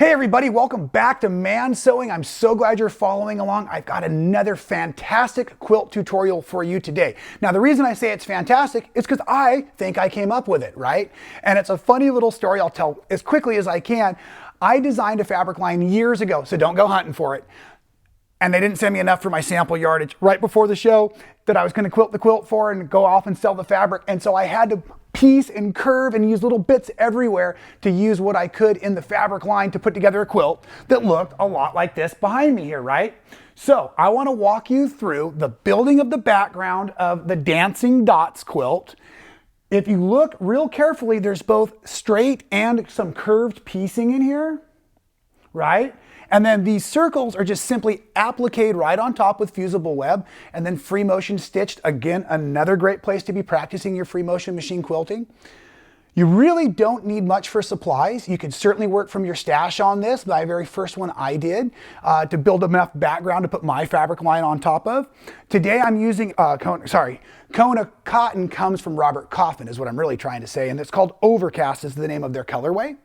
Hey everybody, welcome back to Man Sewing. I'm so glad you're following along. I've got another fantastic quilt tutorial for you today. Now the reason I say it's fantastic is because I think I came up with it, right? And it's a funny little story I'll tell as quickly as I can. I designed a fabric line years ago, so don't go hunting for it. And they didn't send me enough for my sample yardage right before the show that I was going to quilt the quilt for and go off and sell the fabric. And so I had to piece and curve and use little bits everywhere to use what I could in the fabric line to put together a quilt that looked a lot like this behind me here, right? So I want to walk you through the building of the background of the Dancing Dots quilt. If you look real carefully, there's both straight and some curved piecing in here, right? And then these circles are just simply appliqued right on top with fusible web and then free motion stitched. Again, another great place to be practicing your free motion machine quilting. You really don't need much for supplies. You could certainly work from your stash on this. My very first one I did to build enough background to put my fabric line on top of. Today I'm using, Kona Cotton comes from Robert Coffin is what I'm really trying to say. And it's called Overcast is the name of their colorway.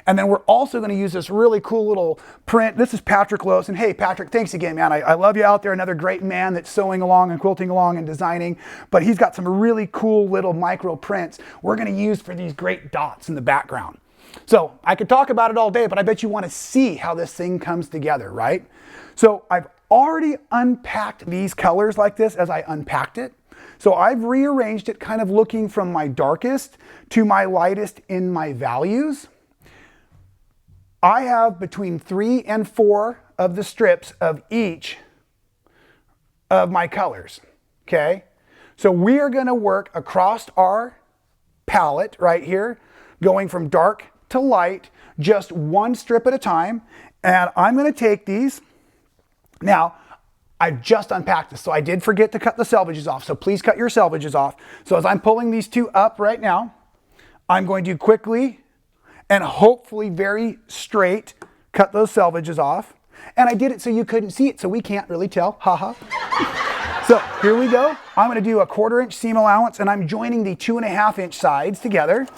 And then we're also going to use this really cool little print. This is Patrick Lowe's. And hey, Patrick, thanks again, man. I love you out there. Another great man that's sewing along and quilting along and designing. But he's got some really cool little micro prints we're going to use for these great dots in the background. So I could talk about it all day, but I bet you want to see how this thing comes together, right? So I've already unpacked these colors like this as I unpacked it. So I've rearranged it kind of looking from my darkest to my lightest in my values. I have between 3 and 4 of the strips of each of my colors, okay? So we are gonna work across our palette right here, going from dark to light, just one strip at a time. And I'm gonna take these. Now, I just unpacked this, so I did forget to cut the selvages off, so please cut your selvages off. So as I'm pulling these two up right now, I'm going to quickly and hopefully very straight cut those selvages off. And I did it so you couldn't see it, so we can't really tell, haha. So here we go. I'm gonna do a 1/4 inch seam allowance and I'm joining the 2.5 inch sides together.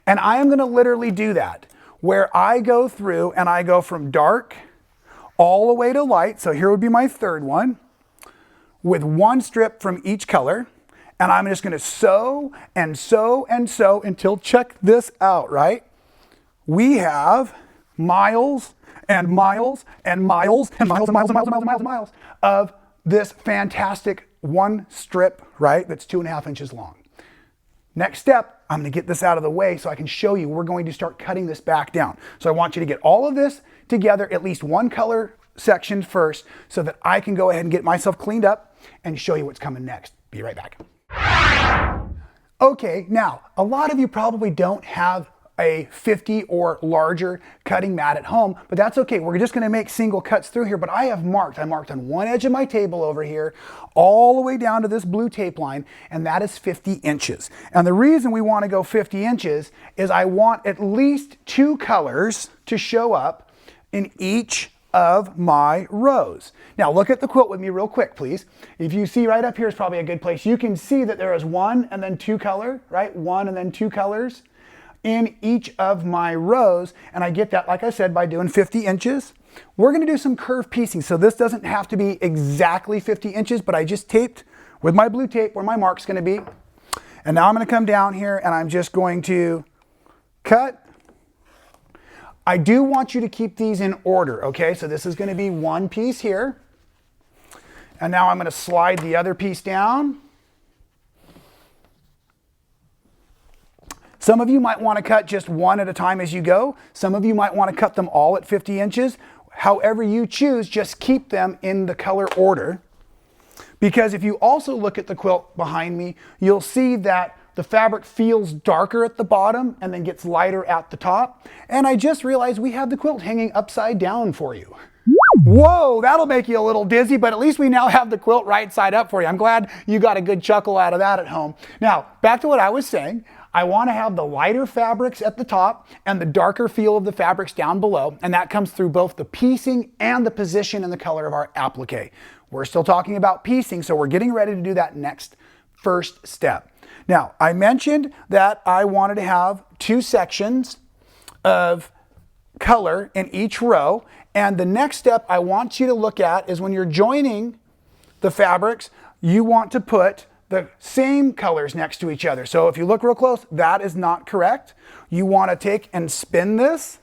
And I am gonna literally do that, where I go through and I go from dark all the way to light. So here would be my third one with one strip from each color. And I'm just gonna sew and sew and sew until, check this out, right? We have miles and miles and miles and miles and miles and miles and miles and miles and miles of this fantastic one strip, right? That's 2.5 inches long. Next step, I'm gonna get this out of the way so I can show you we're going to start cutting this back down. So I want you to get all of this together, at least one color section first, so that I can go ahead and get myself cleaned up and show you what's coming next. Be right back. Okay, now, a lot of you probably don't have a 50 or larger cutting mat at home, but that's okay. We're just gonna make single cuts through here, but I marked on one edge of my table over here, all the way down to this blue tape line, and that is 50 inches. And the reason we wanna go 50 inches is I want at least 2 colors to show up in each of my rows. Now look at the quilt with me real quick, please. If you see right up here is probably a good place. You can see that there is 1 and then 2 color, right? 1 and then 2 colors in each of my rows. And I get that, like I said, by doing 50 inches. We're gonna do some curve piecing. So this doesn't have to be exactly 50 inches, but I just taped with my blue tape where my mark's gonna be. And now I'm gonna come down here and I'm just going to cut. I do want you to keep these in order, okay? So this is gonna be one piece here. And now I'm gonna slide the other piece down. Some of you might wanna cut just one at a time as you go. Some of you might wanna cut them all at 50 inches. However you choose, just keep them in the color order. Because if you also look at the quilt behind me, you'll see that the fabric feels darker at the bottom and then gets lighter at the top. And I just realized we have the quilt hanging upside down for you. Whoa, that'll make you a little dizzy, but at least we now have the quilt right side up for you. I'm glad you got a good chuckle out of that at home. Now, back to what I was saying. I want to have the lighter fabrics at the top and the darker feel of the fabrics down below. And that comes through both the piecing and the position and the color of our applique. We're still talking about piecing, so we're getting ready to do that next first step. Now, I mentioned that I wanted to have 2 sections of color in each row. And the next step I want you to look at is when you're joining the fabrics, you want to put the same colors next to each other. So if you look real close, that is not correct. You want to take and spin this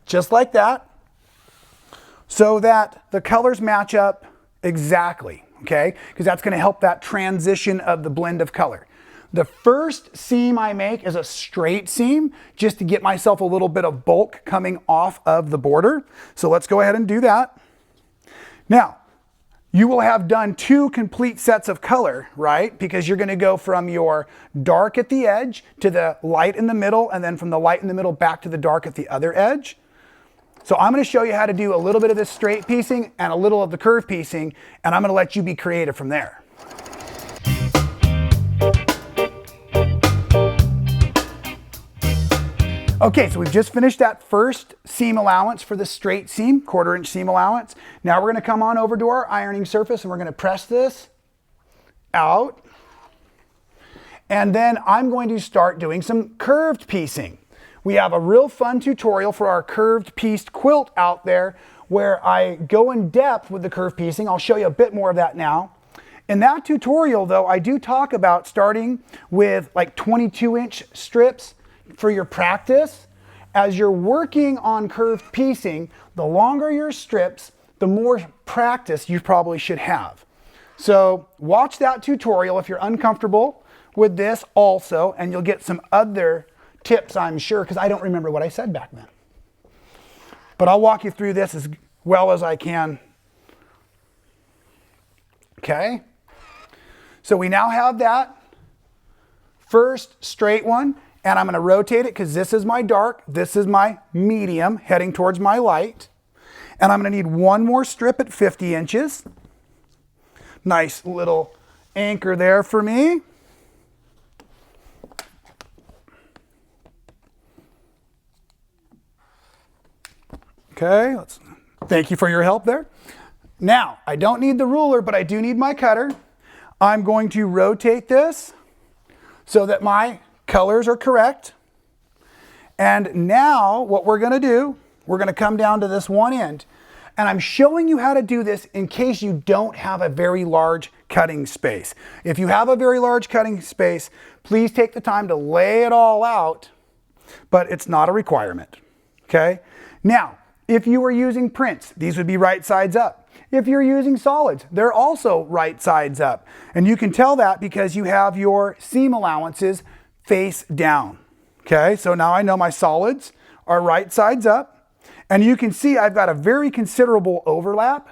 just like that so that the colors match up exactly, okay? Because that's going to help that transition of the blend of color. The first seam I make is a straight seam just to get myself a little bit of bulk coming off of the border. So let's go ahead and do that. Now, you will have done 2 complete sets of color, right? Because you're going to go from your dark at the edge to the light in the middle, and then from the light in the middle back to the dark at the other edge. So I'm going to show you how to do a little bit of this straight piecing and a little of the curve piecing, and I'm going to let you be creative from there. Okay, so we've just finished that first seam allowance for the straight seam, 1/4 inch seam allowance. Now we're going to come on over to our ironing surface and we're going to press this out. And then I'm going to start doing some curved piecing. We have a real fun tutorial for our curved pieced quilt out there where I go in depth with the curved piecing. I'll show you a bit more of that now. In that tutorial though, I do talk about starting with like 22-inch strips for your practice. As you're working on curved piecing, the longer your strips, the more practice you probably should have. So watch that tutorial if you're uncomfortable with this also, and you'll get some other tips, I'm sure, because I don't remember what I said back then. But I'll walk you through this as well as I can. Okay? So we now have that first straight one. And I'm going to rotate it because this is my dark, this is my medium heading towards my light. And I'm going to need one more strip at 50 inches. Nice little anchor there for me. Okay, thank you for your help there. Now, I don't need the ruler, but I do need my cutter. I'm going to rotate this so that my colors are correct. And now what we're going to do, we're going to come down to this one end. And I'm showing you how to do this in case you don't have a very large cutting space. If you have a very large cutting space, please take the time to lay it all out, but it's not a requirement. Okay? Now, if you are using prints, these would be right sides up. If you're using solids, they're also right sides up. And you can tell that because you have your seam allowances face down. Okay, so now I know my solids are right sides up, and you can see I've got a very considerable overlap.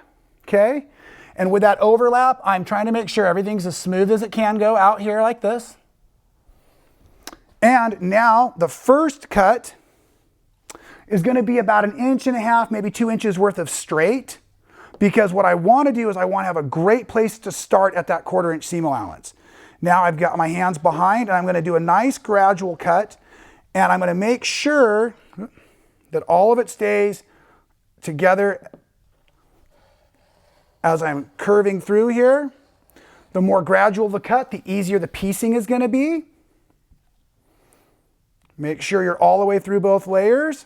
Okay, and with that overlap, I'm trying to make sure everything's as smooth as it can go out here like this. And now the first cut is going to be about 1.5 inches, maybe 2 inches worth of straight, because what I want to do is I want to have a great place to start at that 1/4 inch seam allowance. Now I've got my hands behind and I'm going to do a nice gradual cut, and I'm going to make sure that all of it stays together as I'm curving through here. The more gradual the cut, the easier the piecing is going to be. Make sure you're all the way through both layers.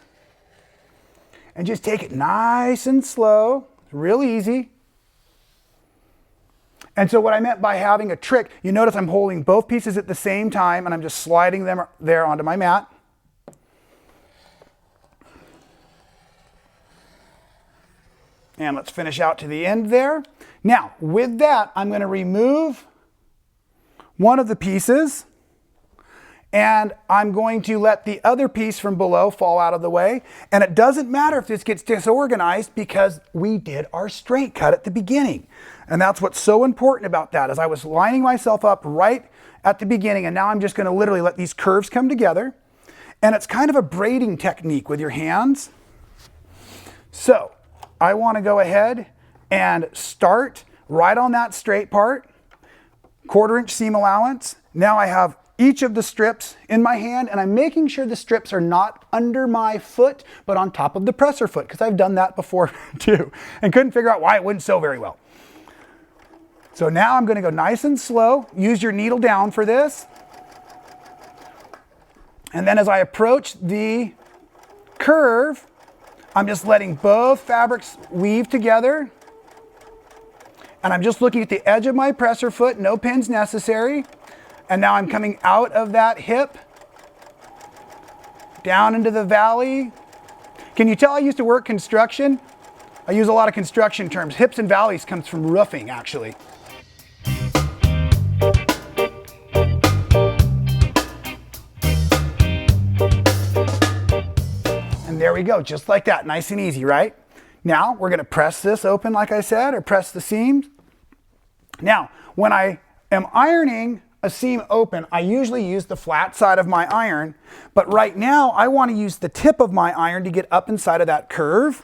And just take it nice and slow, real easy. And so what I meant by having a trick, you notice I'm holding both pieces at the same time and I'm just sliding them there onto my mat. And let's finish out to the end there. Now, with that, I'm going to remove one of the pieces, and I'm going to let the other piece from below fall out of the way. And it doesn't matter if this gets disorganized because we did our straight cut at the beginning. And that's what's so important about that, is I was lining myself up right at the beginning, and now I'm just going to literally let these curves come together. And it's kind of a braiding technique with your hands. So I want to go ahead and start right on that straight part, 1/4 inch seam allowance. Now I have each of the strips in my hand, and I'm making sure the strips are not under my foot, but on top of the presser foot, because I've done that before too, and couldn't figure out why it wouldn't sew very well. So now I'm going to go nice and slow. Use your needle down for this. And then as I approach the curve, I'm just letting both fabrics weave together. And I'm just looking at the edge of my presser foot, no pins necessary. And now I'm coming out of that hip, down into the valley. Can you tell I used to work construction? I use a lot of construction terms. Hips and valleys comes from roofing, actually. And there we go, just like that, nice and easy, right? Now, we're gonna press this open, like I said, or press the seams. Now, when I am ironing a seam open, I usually use the flat side of my iron, but right now I want to use the tip of my iron to get up inside of that curve.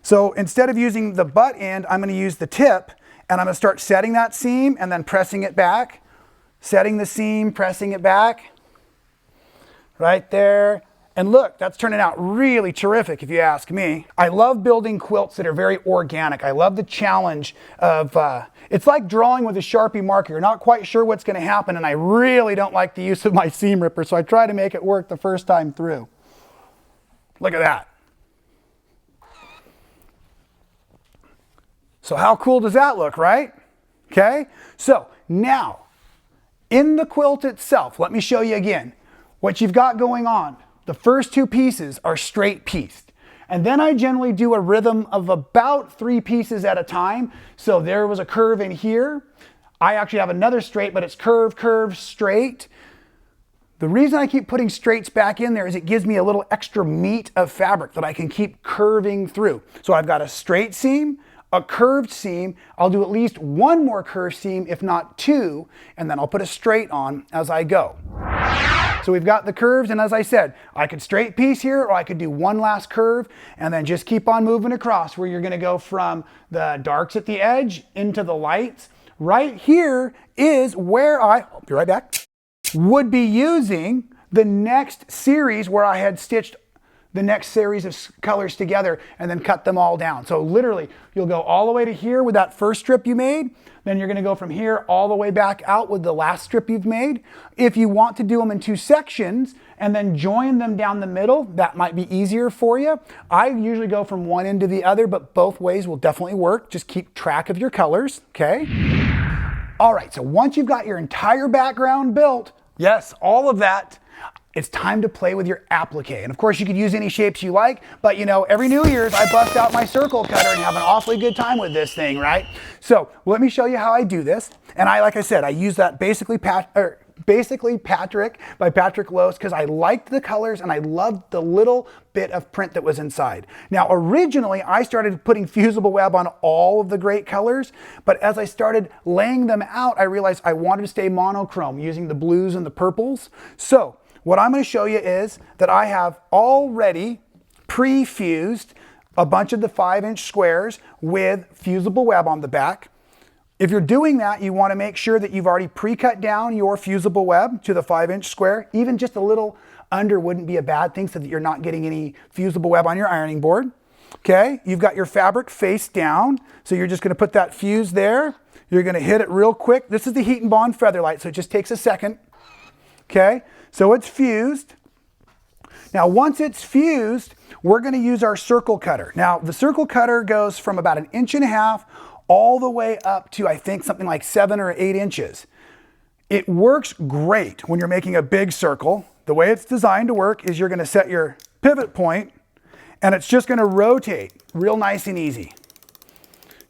So instead of using the butt end, I'm going to use the tip, and I'm going to start setting that seam and then pressing it back, setting the seam, pressing it back, right there. And look, that's turning out really terrific if you ask me. I love building quilts that are very organic. I love the challenge of, it's like drawing with a Sharpie marker. You're not quite sure what's going to happen, and I really don't like the use of my seam ripper, so I try to make it work the first time through. Look at that. So how cool does that look, right? Okay, so now in the quilt itself, let me show you again what you've got going on. The first two pieces are straight pieced. And then I generally do a rhythm of about 3 pieces at a time. So there was a curve in here. I actually have another straight, but it's curve, curve, straight. The reason I keep putting straights back in there is it gives me a little extra meat of fabric that I can keep curving through. So I've got a straight seam, a curved seam. I'll do at least 1 more curved seam, if not 2, and then I'll put a straight on as I go. So we've got the curves, and as I said, I could straight piece here, or I could do 1 last curve and then just keep on moving across, where you're going to go from the darks at the edge into the lights. Right here is where I'll be right back, would be using the next series where I had stitched the next series of colors together and then cut them all down. So literally, you'll go all the way to here with that first strip you made. Then you're gonna go from here all the way back out with the last strip you've made. If you want to do them in 2 sections and then join them down the middle, that might be easier for you. I usually go from one end to the other, but both ways will definitely work. Just keep track of your colors, okay? All right, so once you've got your entire background built, yes, all of that, it's time to play with your applique. And of course, you could use any shapes you like, but you know, every New Year's I bust out my circle cutter and have an awfully good time with this thing, right? So let me show you how I do this. And like I said, I use that Basically Patrick by Patrick Lowes because I liked the colors and I loved the little bit of print that was inside. Now, originally, I started putting fusible web on all of the great colors, but as I started laying them out, I realized I wanted to stay monochrome using the blues and the purples. So what I'm going to show you is that I have already pre-fused a bunch of the 5-inch squares with fusible web on the back. If you're doing that, you want to make sure that you've already pre-cut down your fusible web to the 5-inch square. Even just a little under wouldn't be a bad thing so that you're not getting any fusible web on your ironing board. Okay, you've got your fabric face down, so you're just going to put that fuse there. You're going to hit it real quick. This is the Heat and Bond Featherlight, so it just takes a second. Okay, so it's fused. Now, once it's fused, we're going to use our circle cutter. Now, the circle cutter goes from about 1.5 inches all the way up to, I think, something like 7 or 8 inches. It works great when you're making a big circle. The way it's designed to work is you're going to set your pivot point, and it's just going to rotate real nice and easy.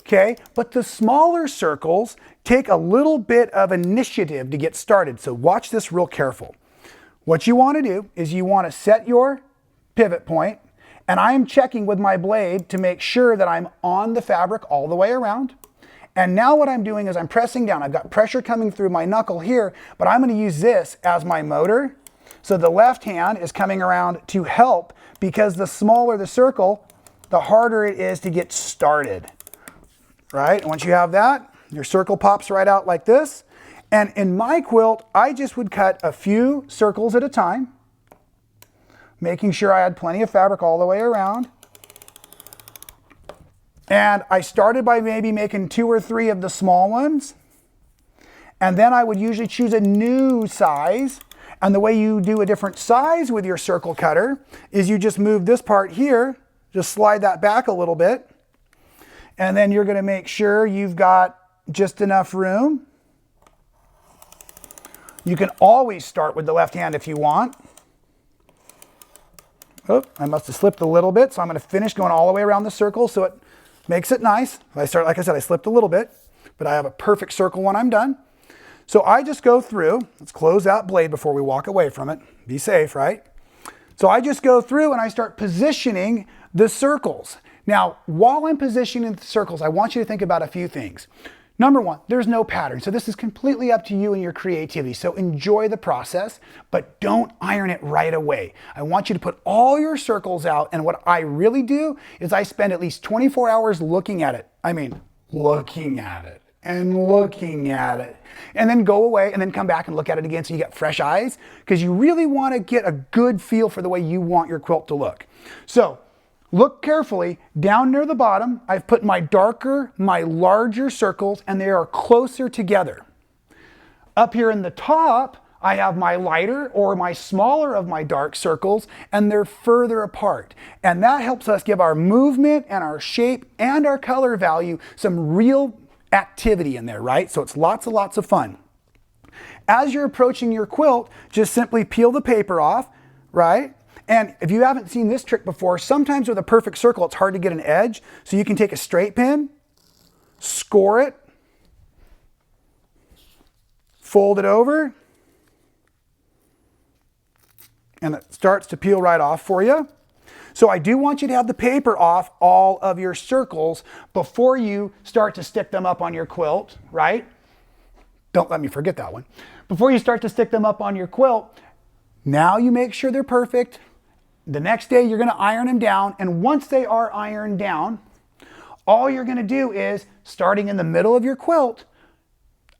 Okay, but the smaller circles take a little bit of initiative to get started, so watch this real careful. What you want to do is you want to set your pivot point, and I am checking with my blade to make sure that I'm on the fabric all the way around. And now what I'm doing is I'm pressing down. I've got pressure coming through my knuckle here, but I'm going to use this as my motor. So the left hand is coming around to help, because the smaller the circle, the harder it is to get started. Right? And once you have that, your circle pops right out like this. And in my quilt, I just would cut a few circles at a time, making sure I had plenty of fabric all the way around. And I started by maybe making 2 or 3 of the small ones. And then I would usually choose a new size. And the way you do a different size with your circle cutter is you just move this part here, just slide that back a little bit, and then you're going to make sure you've got just enough room. You can always start with the left hand if you want. Oh, I must have slipped a little bit, so I'm going to finish going all the way around the circle so it makes it nice. I start, like I said, I slipped a little bit, but I have a perfect circle when I'm done. So I just go through, let's close that blade before we walk away from it. Be safe, right? So I just go through and I start positioning the circles. Now, while I'm positioning the circles, I want you to think about a few things. Number one, there's no pattern. So this is completely up to you and your creativity. So enjoy the process, but don't iron it right away. I want you to put all your circles out. And what I really do is I spend at least 24 hours looking at it. I mean, looking at it and looking at it. And then go away and then come back and look at it again so you get fresh eyes, because you really want to get a good feel for the way you want your quilt to look. So look carefully. Down near the bottom, I've put my darker, my larger circles, and they are closer together. Up here in the top, I have my lighter or my smaller of my dark circles, and they're further apart. And that helps us give our movement and our shape and our color value some real activity in there, right? So it's lots and lots of fun. As you're approaching your quilt, just simply peel the paper off, right? And if you haven't seen this trick before, sometimes with a perfect circle, it's hard to get an edge. So you can take a straight pin, score it, fold it over, and it starts to peel right off for you. So I do want you to have the paper off all of your circles before you start to stick them up on your quilt, right? Don't let me forget that one. Before you start to stick them up on your quilt, now you make sure they're perfect. The next day, you're going to iron them down. And once they are ironed down, all you're going to do is, starting in the middle of your quilt,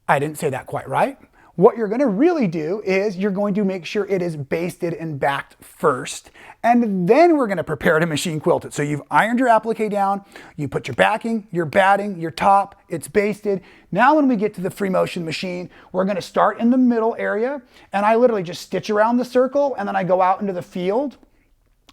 I didn't say that quite right. What you're going to really do is you're going to make sure it is basted and backed first, and then we're going to prepare to machine quilt it. So you've ironed your applique down, you put your backing, your batting, your top, it's basted. Now when we get to the free motion machine, we're going to start in the middle area, and I literally just stitch around the circle, and then I go out into the field.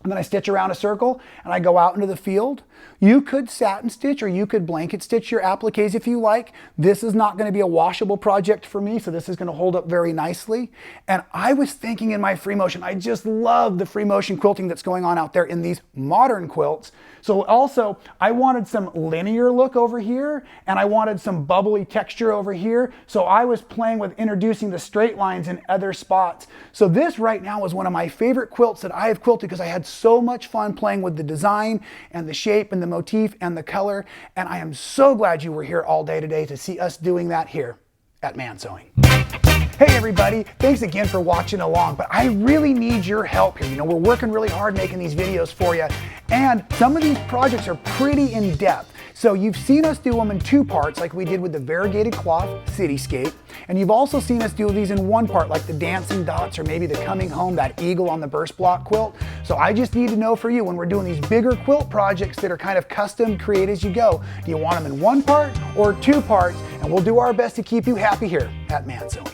And then I stitch around a circle and I go out into the field. You could satin stitch or you could blanket stitch your appliques if you like. This is not going to be a washable project for me, so this is going to hold up very nicely. And I was thinking in my free motion, I just love the free motion quilting that's going on out there in these modern quilts. So also, I wanted some linear look over here and I wanted some bubbly texture over here. So I was playing with introducing the straight lines in other spots. So this right now is one of my favorite quilts that I have quilted because I had so much fun playing with the design and the shape and the motif and the color. And I am so glad you were here all day today to see us doing that here at Man Sewing. Hey everybody, thanks again for watching along, but I really need your help here. You know, we're working really hard making these videos for you, and some of these projects are pretty in-depth. So you've seen us do them in two parts, like we did with the variegated cloth cityscape, and you've also seen us do these in one part, like the dancing dots or maybe the coming home, that eagle on the burst block quilt. So I just need to know for you, when we're doing these bigger quilt projects that are kind of custom, create as you go, do you want them in one part or two parts? And we'll do our best to keep you happy here at Man Sewing.